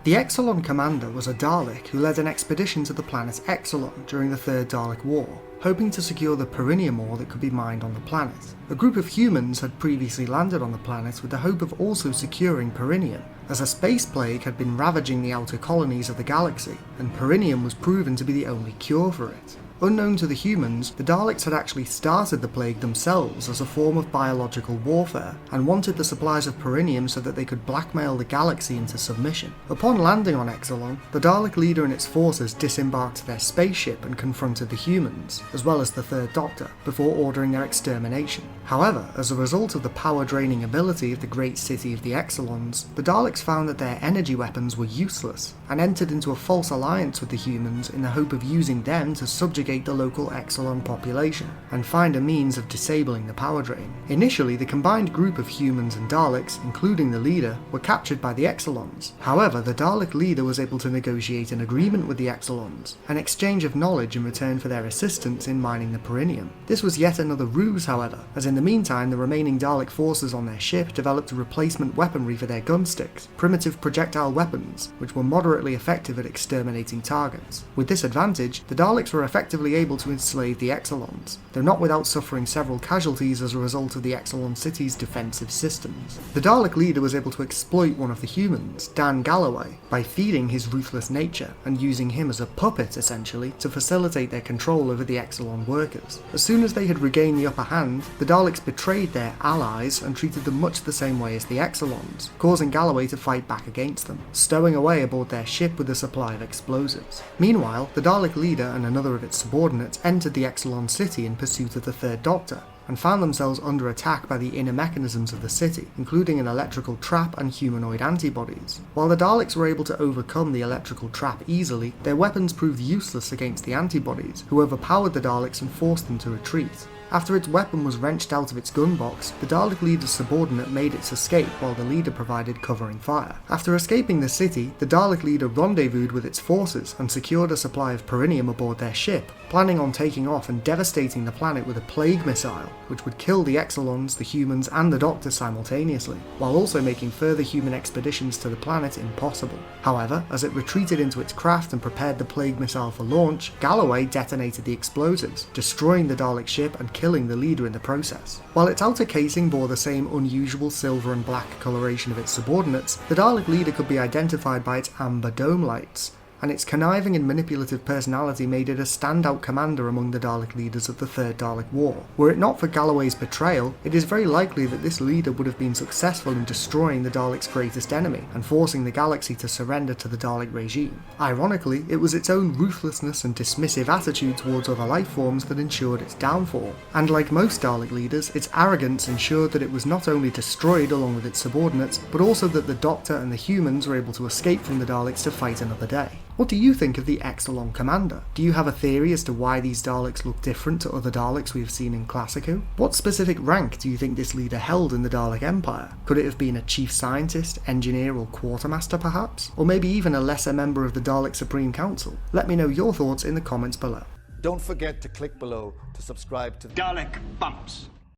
The Exxilon commander was a Dalek who led an expedition to the planet Exxilon during the Third Dalek War, hoping to secure the Perinium ore that could be mined on the planet. A group of humans had previously landed on the planet with the hope of also securing Perinium, as a space plague had been ravaging the outer colonies of the galaxy, and Perinium was proven to be the only cure for it. Unknown to the humans, the Daleks had actually started the plague themselves as a form of biological warfare, and wanted the supplies of Perinium so that they could blackmail the galaxy into submission. Upon landing on Exxilon, the Dalek leader and its forces disembarked their spaceship and confronted the humans, as well as the Third Doctor, before ordering their extermination. However, as a result of the power-draining ability of the great city of the Exxilons, the Daleks found that their energy weapons were useless, and entered into a false alliance with the humans in the hope of using them to subjugate the local Exxilon population, and find a means of disabling the power drain. Initially, the combined group of humans and Daleks, including the leader, were captured by the Exxilons. However, the Dalek leader was able to negotiate an agreement with the Exxilons, an exchange of knowledge in return for their assistance in mining the Perinium. This was yet another ruse, however, as in the meantime the remaining Dalek forces on their ship developed replacement weaponry for their gunsticks, primitive projectile weapons, which were moderately effective at exterminating targets. With this advantage, the Daleks were effectively able to enslave the Exxilons, though not without suffering several casualties as a result of the Exxilon city's defensive systems. The Dalek leader was able to exploit one of the humans, Dan Galloway, by feeding his ruthless nature and using him as a puppet essentially to facilitate their control over the Exxilon workers. As soon as they had regained the upper hand, the Daleks betrayed their allies and treated them much the same way as the Exxilons, causing Galloway to fight back against them, stowing away aboard their ship with a supply of explosives. Meanwhile, the Dalek leader and another of its subordinates entered the Exxilon city in pursuit of the Third Doctor, and found themselves under attack by the inner mechanisms of the city, including an electrical trap and humanoid antibodies. While the Daleks were able to overcome the electrical trap easily, their weapons proved useless against the antibodies, who overpowered the Daleks and forced them to retreat. After its weapon was wrenched out of its gunbox, the Dalek leader's subordinate made its escape while the leader provided covering fire. After escaping the city, the Dalek leader rendezvoused with its forces and secured a supply of Perinium aboard their ship, planning on taking off and devastating the planet with a plague missile, which would kill the Exxilons, the humans, and the Doctor simultaneously, while also making further human expeditions to the planet impossible. However, as it retreated into its craft and prepared the plague missile for launch, Galloway detonated the explosives, destroying the Dalek ship and killing the leader in the process. While its outer casing bore the same unusual silver and black coloration of its subordinates, the Dalek leader could be identified by its amber dome lights, and its conniving and manipulative personality made it a standout commander among the Dalek leaders of the Third Dalek War. Were it not for Galloway's betrayal, it is very likely that this leader would have been successful in destroying the Daleks' greatest enemy, and forcing the galaxy to surrender to the Dalek regime. Ironically, it was its own ruthlessness and dismissive attitude towards other life forms that ensured its downfall, and like most Dalek leaders, its arrogance ensured that it was not only destroyed along with its subordinates, but also that the Doctor and the humans were able to escape from the Daleks to fight another day. What do you think of the Exxilon commander? Do you have a theory as to why these Daleks look different to other Daleks we have seen in Classic Who? What specific rank do you think this leader held in the Dalek Empire? Could it have been a chief scientist, engineer, or quartermaster perhaps? Or maybe even a lesser member of the Dalek Supreme Council? Let me know your thoughts in the comments below. Don't forget to click below to subscribe to Dalek Bumps.